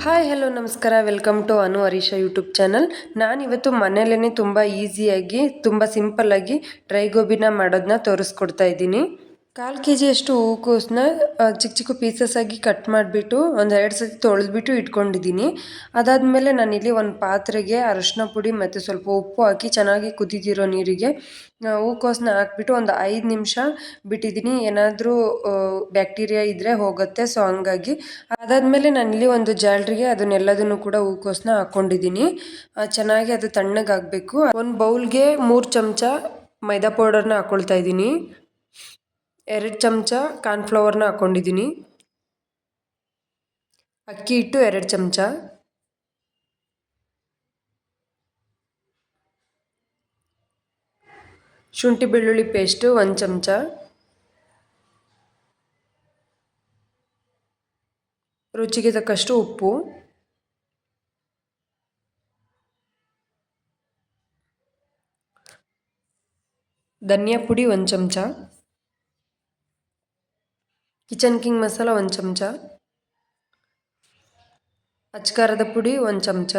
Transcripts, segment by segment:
Hi hello ನಮಸ್ಕಾರ, welcome to Anu Harish YouTube channel. ನಾನಿವತ್ತು ಮನೆಯಲ್ಲೇ ತುಂಬ ಈಸಿಯಾಗಿ ತುಂಬ ಸಿಂಪಲ್ಲಾಗಿ ಡ್ರೈ ಗೋಬಿನ ಮಾಡೋದನ್ನ ತೋರಿಸ್ಕೊಡ್ತಾ ಇದ್ದೀನಿ. 1/4 kg ಅಷ್ಟು ಹೂಕೋಸನ್ನ ಚಿಕ್ಕ ಚಿಕ್ಕ ಪೀಸಸ್ ಆಗಿ ಕಟ್ ಮಾಡಿಬಿಟ್ಟು ಒಂದು 2 ಸತಿ ತೊಳೆದ್ಬಿಟ್ಟು ಇಟ್ಕೊಂಡಿದ್ದೀನಿ. ಅದಾದಮೇಲೆ ನಾನಿಲ್ಲಿ ಒಂದು ಪಾತ್ರೆಗೆ ಅರಶಿನ ಪುಡಿ ಮತ್ತು ಸ್ವಲ್ಪ ಉಪ್ಪು ಹಾಕಿ ಚೆನ್ನಾಗಿ ಕುದಿದಿರೋ ನೀರಿಗೆ ಹೂಕೋಸನ್ನ ಹಾಕ್ಬಿಟ್ಟು ಒಂದು 5 ನಿಮಿಷ ಬಿಟ್ಟಿದ್ದೀನಿ. ಏನಾದರೂ ಬ್ಯಾಕ್ಟೀರಿಯಾ ಇದ್ದರೆ ಹೋಗುತ್ತೆ, ಸೊ ಹಂಗಾಗಿ. ಅದಾದಮೇಲೆ ನಾನಿಲ್ಲಿ ಒಂದು ಜಾಲರಿಗೆ ಅದನ್ನೆಲ್ಲದನ್ನು ಕೂಡ ಹೂಕೋಸನ್ನ ಹಾಕ್ಕೊಂಡಿದ್ದೀನಿ. ಚೆನ್ನಾಗಿ ಅದು ತಣ್ಣಗಾಗಬೇಕು. ಒಂದು ಬೌಲ್ಗೆ 3 ಚಮಚ ಮೈದಾ ಪೌಡರ್ನ ಹಾಕ್ಕೊಳ್ತಾ ಇದ್ದೀನಿ. 2 ಚಮಚ ಕಾರ್ನ್ಫ್ಲವರ್ನ ಹಾಕ್ಕೊಂಡಿದ್ದೀನಿ. ಅಕ್ಕಿ ಹಿಟ್ಟು 2 ಚಮಚ, ಶುಂಠಿ ಬೆಳ್ಳುಳ್ಳಿ ಪೇಸ್ಟು 1 ಚಮಚ, ರುಚಿಗೆ ತಕ್ಕಷ್ಟು ಉಪ್ಪು, ಧನಿಯಾ ಪುಡಿ 1 ಚಮಚ, ಕಿಚನ್ ಕಿಂಗ್ ಮಸಾಲ 1 ಚಮಚ, ಅಚ್ಕಾರದ ಪುಡಿ 1 ಚಮಚ.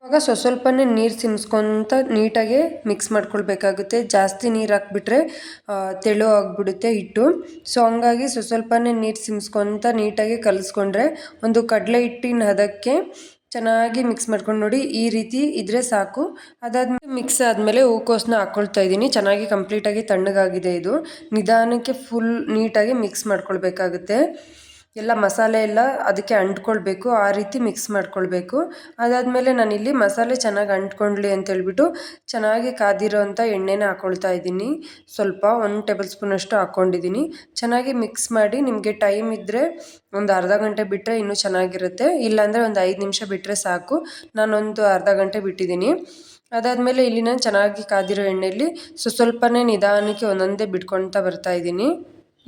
ಇವಾಗ ಸ್ವಲ್ಪನೇ ನೀರು ಸಿಮ್ಸ್ಕೊತ ನೀಟಾಗಿ ಮಿಕ್ಸ್ ಮಾಡ್ಕೊಳ್ಬೇಕಾಗುತ್ತೆ. ಜಾಸ್ತಿ ನೀರು ಹಾಕ್ಬಿಟ್ರೆ ತೆಳು ಆಗಿಬಿಡುತ್ತೆ ಹಿಟ್ಟು. ಸೊ ಹಂಗಾಗಿ ಸ್ವಲ್ಪನೇ ನೀರು ಸಿಮ್ಸ್ಕೊತ ನೀಟಾಗಿ ಕಲಿಸ್ಕೊಂಡ್ರೆ ಒಂದು ಕಡಲೆ ಹಿಟ್ಟಿನ ಹದಕ್ಕೆ ಚೆನ್ನಾಗಿ ಮಿಕ್ಸ್ ಮಾಡ್ಕೊಂಡು ನೋಡಿ, ಈ ರೀತಿ ಇದ್ರೆ ಸಾಕು. ಅದಾದ್ಮೇಲೆ ಮಿಕ್ಸ್ ಆದಮೇಲೆ ಹೂಕೋಸನ್ನ ಹಾಕ್ಕೊಳ್ತಾ ಇದ್ದೀನಿ. ಚೆನ್ನಾಗಿ ಕಂಪ್ಲೀಟಾಗಿ ತಣ್ಣಗಾಗಿದೆ. ಇದು ನಿಧಾನಕ್ಕೆ ಫುಲ್ ನೀಟಾಗಿ ಮಿಕ್ಸ್ ಮಾಡ್ಕೊಳ್ಬೇಕಾಗುತ್ತೆ. ಎಲ್ಲ ಮಸಾಲೆ ಎಲ್ಲ ಅದಕ್ಕೆ ಅಂಟ್ಕೊಳ್ಬೇಕು, ಆ ರೀತಿ ಮಿಕ್ಸ್ ಮಾಡ್ಕೊಳ್ಬೇಕು. ಅದಾದಮೇಲೆ ನಾನಿಲ್ಲಿ ಮಸಾಲೆ ಚೆನ್ನಾಗಿ ಅಂಟ್ಕೊಳ್ಳಿ ಅಂತೇಳ್ಬಿಟ್ಟು ಚೆನ್ನಾಗಿ ಕಾದಿರೋಂಥ ಎಣ್ಣೆನ ಹಾಕ್ಕೊಳ್ತಾ ಇದ್ದೀನಿ. ಸ್ವಲ್ಪ 1 ಟೇಬಲ್ ಸ್ಪೂನಷ್ಟು ಹಾಕ್ಕೊಂಡಿದ್ದೀನಿ. ಚೆನ್ನಾಗಿ ಮಿಕ್ಸ್ ಮಾಡಿ, ನಿಮಗೆ ಟೈಮ್ ಇದ್ದರೆ ಒಂದು ಅರ್ಧ ಗಂಟೆ ಬಿಟ್ಟರೆ ಇನ್ನೂ ಚೆನ್ನಾಗಿರುತ್ತೆ. ಇಲ್ಲಾಂದರೆ ಒಂದು 5 ನಿಮಿಷ ಬಿಟ್ಟರೆ ಸಾಕು. ನಾನೊಂದು ಅರ್ಧ ಗಂಟೆ ಬಿಟ್ಟಿದ್ದೀನಿ. ಅದಾದಮೇಲೆ ಇಲ್ಲಿ ನಾನು ಚೆನ್ನಾಗಿ ಕಾದಿರೋ ಎಣ್ಣೆಯಲ್ಲಿ ಸ್ವಲ್ಪನೇ ನಿಧಾನಕ್ಕೆ ಒಂದೊಂದೇ ಬಿಟ್ಕೊಳ್ತಾ ಬರ್ತಾ ಇದ್ದೀನಿ.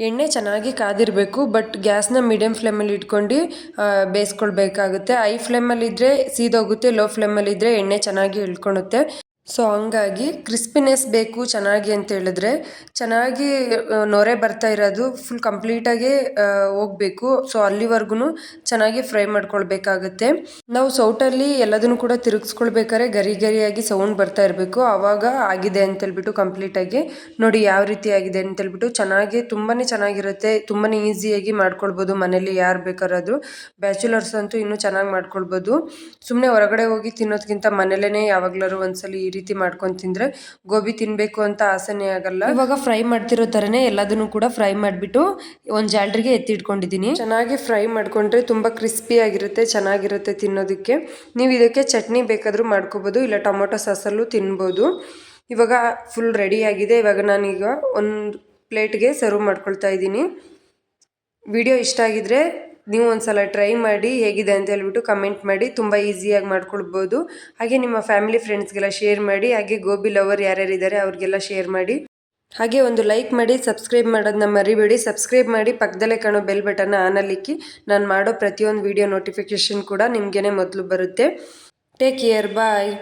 ಎಣ್ಣೆ ಚೆನ್ನಾಗಿ ಕಾದಿರಬೇಕು, ಬಟ್ ಗ್ಯಾಸ್ನ ಮೀಡಿಯಮ್ ಫ್ಲೇಮಲ್ಲಿ ಇಟ್ಕೊಂಡು ಬೇಯಿಸ್ಕೊಳ್ಬೇಕಾಗುತ್ತೆ. ಹೈ ಫ್ಲೇಮಲ್ಲಿ ಇದ್ದರೆ ಸೀದೋಗುತ್ತೆ, ಲೋ ಫ್ಲೇಮಲ್ಲಿ ಇದ್ದರೆ ಎಣ್ಣೆ ಚೆನ್ನಾಗಿ ಇಳ್ಕೊಳುತ್ತೆ. ಸೊ ಹಂಗಾಗಿ ಕ್ರಿಸ್ಪಿನೆಸ್ ಬೇಕು ಚೆನ್ನಾಗಿ ಅಂತ ಹೇಳಿದ್ರೆ ಚೆನ್ನಾಗಿ ನೊರೆ ಬರ್ತಾ ಇರೋದು ಫುಲ್ ಕಂಪ್ಲೀಟಾಗಿ ಹೋಗಬೇಕು. ಸೊ ಅಲ್ಲಿವರೆಗೂ ಚೆನ್ನಾಗಿ ಫ್ರೈ ಮಾಡ್ಕೊಳ್ಬೇಕಾಗುತ್ತೆ. ನಾವು ಸೌಟಲ್ಲಿ ಎಲ್ಲದನ್ನು ಕೂಡ ತಿರುಗಿಸ್ಕೊಳ್ಬೇಕಾದ್ರೆ ಗರಿ ಗರಿಯಾಗಿ ಸೌಂಡ್ ಬರ್ತಾ ಇರಬೇಕು, ಆವಾಗ ಆಗಿದೆ ಅಂತೇಳ್ಬಿಟ್ಟು ಕಂಪ್ಲೀಟಾಗಿ. ನೋಡಿ ಯಾವ ರೀತಿ ಆಗಿದೆ ಅಂತೇಳ್ಬಿಟ್ಟು. ಚೆನ್ನಾಗಿ ತುಂಬಾ ಚೆನ್ನಾಗಿರುತ್ತೆ, ತುಂಬಾ ಈಸಿಯಾಗಿ ಮಾಡ್ಕೊಳ್ಬೋದು ಮನೇಲಿ. ಯಾರು ಬೇಕಾದ್ರೂ ಬ್ಯಾಚುಲರ್ಸ್ ಅಂತೂ ಇನ್ನೂ ಚೆನ್ನಾಗಿ ಮಾಡ್ಕೊಳ್ಬೋದು. ಸುಮ್ಮನೆ ಹೊರಗಡೆ ಹೋಗಿ ತಿನ್ನೋದಕ್ಕಿಂತ ಮನೇಲೇ ಯಾವಾಗ್ಲಾರು ಒಂದ್ಸಲಿ ಈ ರೀತಿ ಮಾಡ್ಕೊಂಡು ತಿಂದರೆ ಗೋಬಿ ತಿನ್ನಬೇಕು ಅಂತ ಆಸೆನೇ ಆಗಲ್ಲ. ಇವಾಗ ಫ್ರೈ ಮಾಡ್ತಿರೋ ಥರನೇ ಎಲ್ಲದನ್ನು ಕೂಡ ಫ್ರೈ ಮಾಡಿಬಿಟ್ಟು ಒಂದು ಜಾಲರಿಗೆ ಎತ್ತಿಟ್ಕೊಂಡಿದ್ದೀನಿ. ಚೆನ್ನಾಗಿ ಫ್ರೈ ಮಾಡ್ಕೊಂಡ್ರೆ ತುಂಬ ಕ್ರಿಸ್ಪಿಯಾಗಿರುತ್ತೆ, ಚೆನ್ನಾಗಿರುತ್ತೆ ತಿನ್ನೋದಕ್ಕೆ. ನೀವು ಇದಕ್ಕೆ ಚಟ್ನಿ ಬೇಕಾದರೂ ಮಾಡ್ಕೋಬೋದು, ಇಲ್ಲ ಟೊಮೊಟೊ ಸಾಸಲ್ಲೂ ತಿನ್ಬೋದು. ಇವಾಗ ಫುಲ್ ರೆಡಿ ಆಗಿದೆ. ಇವಾಗ ನಾನೀಗ ಒಂದು ಪ್ಲೇಟ್ಗೆ ಸರ್ವ್ ಮಾಡ್ಕೊಳ್ತಾ ಇದ್ದೀನಿ. ವಿಡಿಯೋ ಇಷ್ಟ ಆಗಿದ್ರೆ ನೀವು ಒಂದ್ಸಲ ಟ್ರೈ ಮಾಡಿ ಹೇಗಿದೆ ಅಂತ ಹೇಳ್ಬಿಟ್ಟು ಕಮೆಂಟ್ ಮಾಡಿ. ತುಂಬ ಈಸಿಯಾಗಿ ಮಾಡ್ಕೊಳ್ಬೋದು. ಹಾಗೆ ನಿಮ್ಮ ಫ್ಯಾಮಿಲಿ ಫ್ರೆಂಡ್ಸ್ಗೆಲ್ಲ ಶೇರ್ ಮಾಡಿ. ಹಾಗೆ ಗೋಬಿ ಲವರ್ ಯಾರ್ಯಾರಿದ್ದಾರೆ ಅವ್ರಿಗೆಲ್ಲ ಶೇರ್ ಮಾಡಿ. ಹಾಗೆ ಒಂದು ಲೈಕ್ ಮಾಡಿ, ಸಬ್ಸ್ಕ್ರೈಬ್ ಮಾಡೋದನ್ನ ಮರಿಬೇಡಿ. ಸಬ್ಸ್ಕ್ರೈಬ್ ಮಾಡಿ, ಪಕ್ಕದಲ್ಲೇ ಕಾಣೋ ಬೆಲ್ ಬಟನ್ನ ಆನಲ್ಲಿಕ್ಕಿ. ನಾನು ಮಾಡೋ ಪ್ರತಿಯೊಂದು ವಿಡಿಯೋ ನೋಟಿಫಿಕೇಷನ್ ಕೂಡ ನಿಮಗೇನೆ ಮೊದಲು ಬರುತ್ತೆ. ಟೇಕ್ ಕೇರ್, ಬಾಯ್.